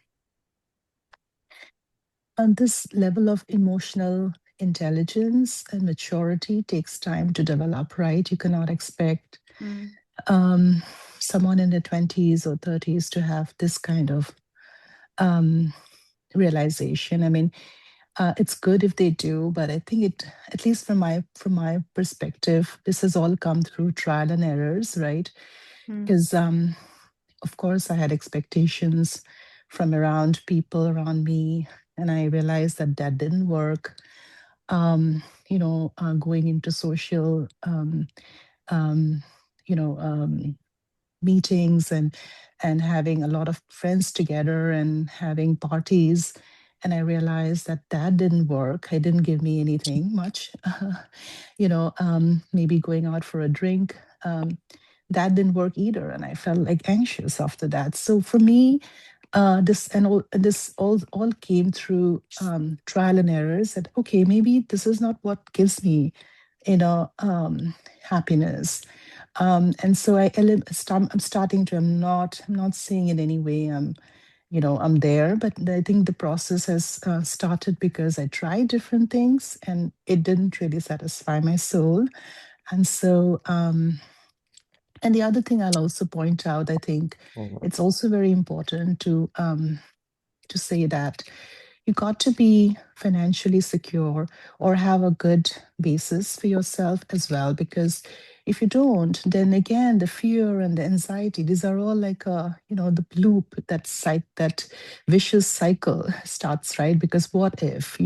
this level of emotional intelligence and maturity takes time to develop, right? You cannot expect Mm. um, someone in their 20s or 30s to have this kind of um, realization. I mean, it's good if they do, but I think it, at least from my perspective, this has all come through trial and errors, right? Mm. Because of course I had expectations from around people around me, and I realized that that didn't work. Going into social um, you know meetings and having a lot of friends together and having parties, and I realized that that didn't work. It didn't give me anything much. Maybe going out for a drink, that didn't work either, and I felt like anxious after that. So for me, this all came through trial and errors, that okay, maybe this is not what gives me happiness. And so I'm starting to, I'm not saying in any way I'm there, but I think the process has started because I tried different things and it didn't really satisfy my soul. And so, and the other thing I'll also point out, I think it's also very important to say that you got to be financially secure or have a good basis for yourself as well. Because if you don't, then again, the fear and the anxiety, these are all like the loop, that vicious cycle starts, right? Because what if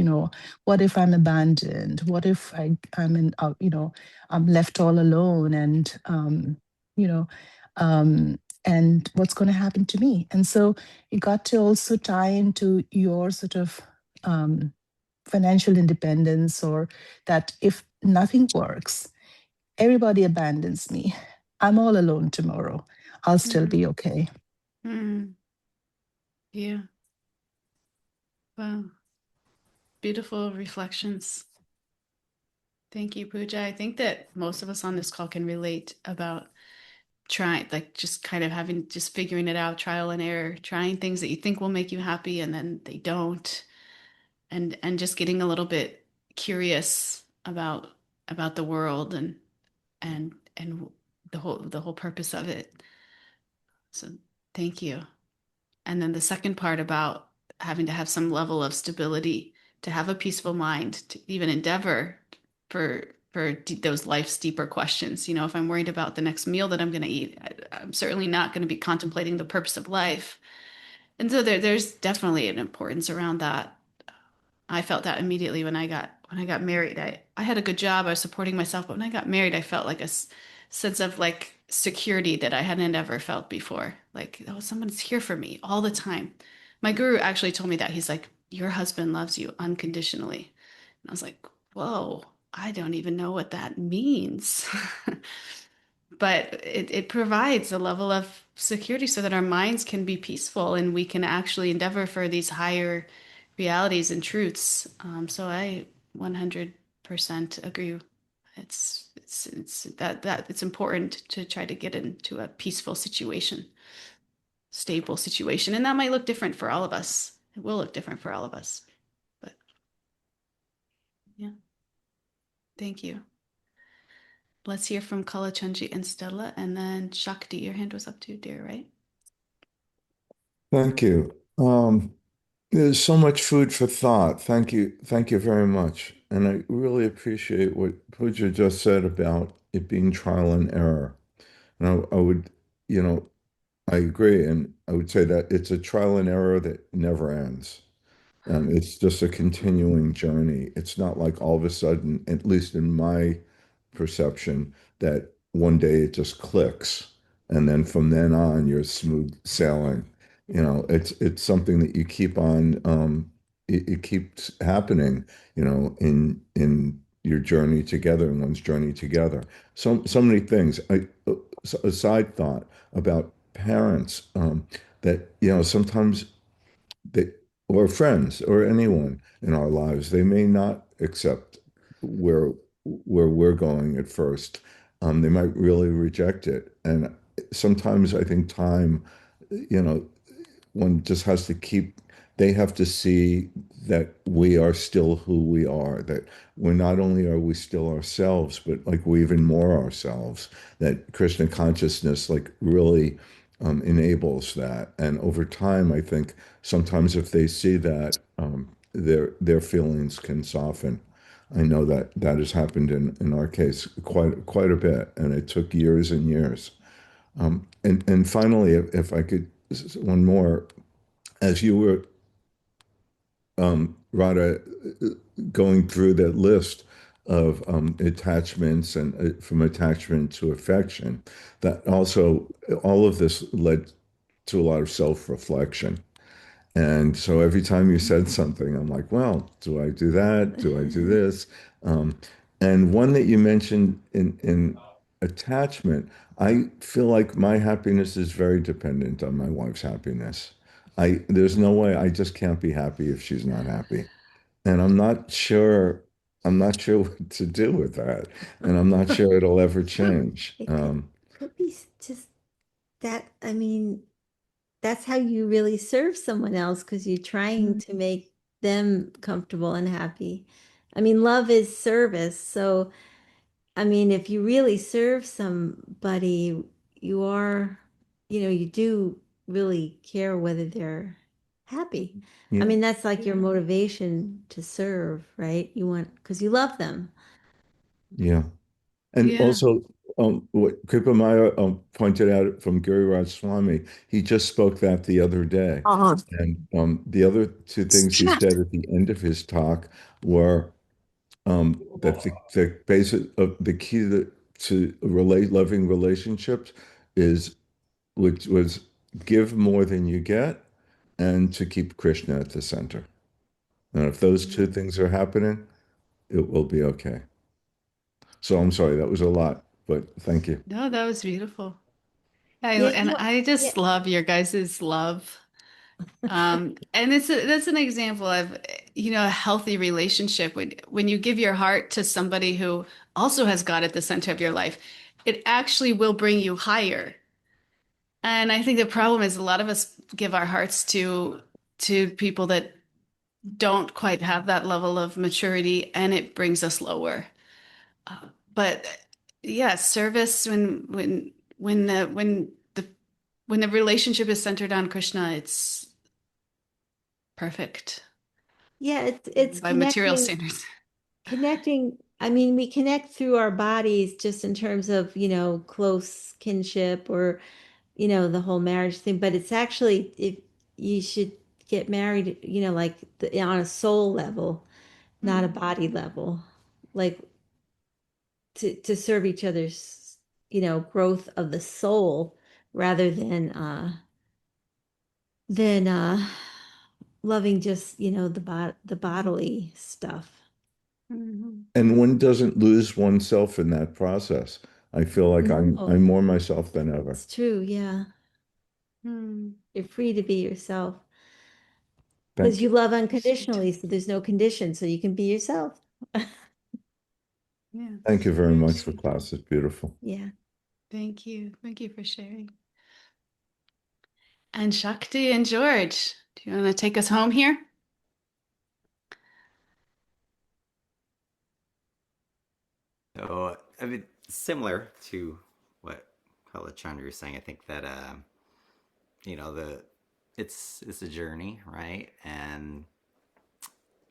I'm abandoned? What if I'm left all alone, you know, and what's going to happen to me? And so you got to also tie into your sort of financial independence, or that if nothing works, everybody abandons me, I'm all alone tomorrow, I'll still Mm. be okay. Mm. Yeah. Wow. Beautiful reflections. Thank you, Pooja. I think that most of us on this call can relate about trying, like just kind of having, just figuring it out, trial and error, trying things that you think will make you happy and then they don't. And just getting a little bit curious about the world and the whole purpose of it. So thank you. And then the second part about having to have some level of stability to have a peaceful mind to even endeavor for those life's deeper questions. You know, if I'm worried about the next meal that I'm going to eat, I'm certainly not going to be contemplating the purpose of life. And so there's definitely an importance around that. I felt that immediately when I got married. I had a good job. I was supporting myself, but when I got married, I felt like a sense of like security that I hadn't ever felt before. Like, oh, someone's here for me all the time. My guru actually told me that. He's like, your husband loves you unconditionally. And I was like, whoa, I don't even know what that means. But it provides a level of security so that our minds can be peaceful and we can actually endeavor for these higher realities and truths. So I 100% agree. It's that it's important to try to get into a peaceful situation, stable situation, and that might look different for all of us. It will look different for all of us. But yeah, thank you. Let's hear from Kalachandji and Stella, and then Shakti. Your hand was up too, dear, right? Thank you. There's so much food for thought. Thank you. Thank you very much. And I really appreciate what Pooja just said about, it being trial and error. And I would, you know, I agree. And I would say that it's a trial and error that never ends. It's just a continuing journey. It's not like all of a sudden, at least in my perception, that one day it just clicks, and then from then on you're smooth sailing. It's something that you keep on. It keeps happening. In your journey together, in one's journey together. So many things. A side thought about parents, that sometimes they or friends or anyone in our lives, they may not accept where we're going at first. They might really reject it. And sometimes I think time, you know, one just has to keep, they have to see that we are still who we are, that we're not only are we still ourselves, but like we're even more ourselves, that Krishna consciousness like really enables that. And over time, I think sometimes if they see that, their feelings can soften. I know that that has happened in our case quite a bit, and it took years and years. And finally, if I could, one more, as you were, Radha, going through that list of attachments and from attachment to affection, that also all of this led to a lot of self-reflection. And so every time you said something, I'm like, well, do I do that? Do I do this? Um, and one that you mentioned in attachment, I feel like my happiness is very dependent on my wife's happiness. There's no way I just can't be happy if she's not happy. And I'm not sure what to do with that. And I'm not sure it'll ever change. It could be just that, I mean, that's how you really serve someone else because you're trying to make them comfortable and happy. I mean, love is service. So, I mean, if you really serve somebody, you are, you do really care whether they're happy. I Yeah. mean, that's like your motivation to serve, right? You want, because you love them. Yeah. And Yeah. also, what Kripamaya pointed out from Giriraj Swami, he just spoke that the other day. Oh, And the other two things he said at the end of his talk were that the basic the key to loving relationships is which was give more than you get and to keep Krishna at the center. And if those two things are happening, it will be okay. So I'm sorry, that was a lot, but thank you. No, that was beautiful. yeah, And I yeah. just love your guys' love. And that's an example of, a healthy relationship when you give your heart to somebody who also has God at the center of your life, it actually will bring you higher. And I think the problem is a lot of us give our hearts to people that don't quite have that level of maturity, and it brings us lower. But yeah, service when the relationship is centered on Krishna, it's perfect Yeah, it's by material connecting. standards. I mean, we connect through our bodies just in terms of, close kinship or, the whole marriage thing, but it's actually if you should get married, like on a soul level, not a body level, like to serve each other's, growth of the soul rather than loving just, the bodily stuff. Mhm. And one doesn't lose oneself in that process. I feel like I'm No, more myself than ever. it's true. Yeah. Hmm. You're free to be yourself because Thank you you. love Sweet. unconditionally. So there's no condition. So you can be yourself. Yeah, Thank you it's very very much for sweet. class. It's beautiful. Yeah. Thank you. Thank you for sharing. And Shakti and George, do you want to take us home here? So, I mean, similar to what Kalachandra was saying, I think that the it's a journey, right? And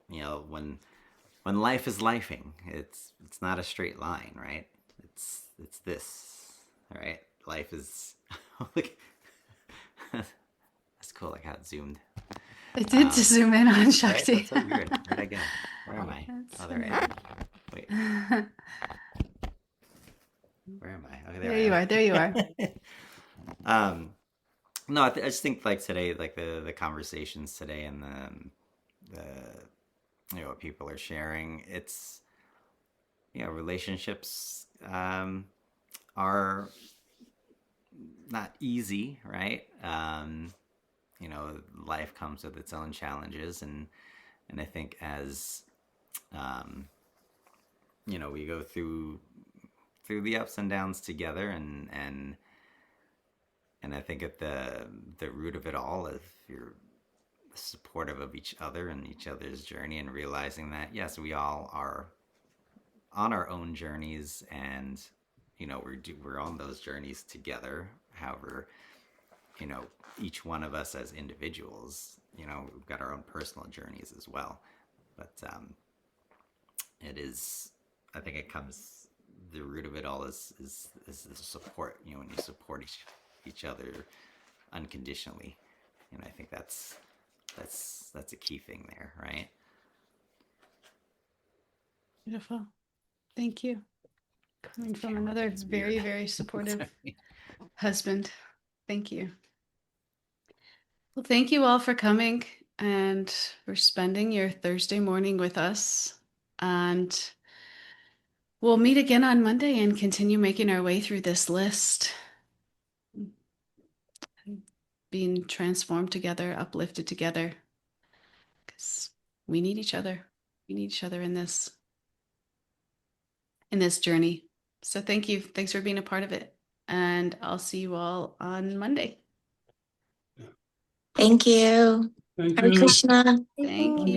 when life is lifing, it's not a straight line, right? it's this, all right? Life is like that's cool, like how it zoomed. It did to zoom in on Right? Shakti. That's so weird. Where'd I go? Where am I? That's Oh, there I funny. am. Wait, where am I? Okay, There you are. There you are. No, I just think like today, like the conversations today and the what people are sharing, it's relationships are not easy, right? Life comes with its own challenges, and I think as we go through the ups and downs together, and I think at the root of it all, if you're supportive of each other and each other's journey, and realizing that yes, we all are on our own journeys, and we're on those journeys together. However, each one of us as individuals, we've got our own personal journeys as well. But it is, I think it comes, the root of it all is the support. When you support each other unconditionally, and I think that's a key thing there, right? Beautiful. Thank you. Coming from another very, very supportive husband. Thank you. Well, thank you all for coming and for spending your Thursday morning with us. And we'll meet again on Monday and continue making our way through this list. Being transformed together, uplifted together. Because we need each other. We need each other in this journey. So thank you. Thanks for being a part of it. And I'll see you all on Monday. Thank you. Thank Hare you. Krishna. Thank you.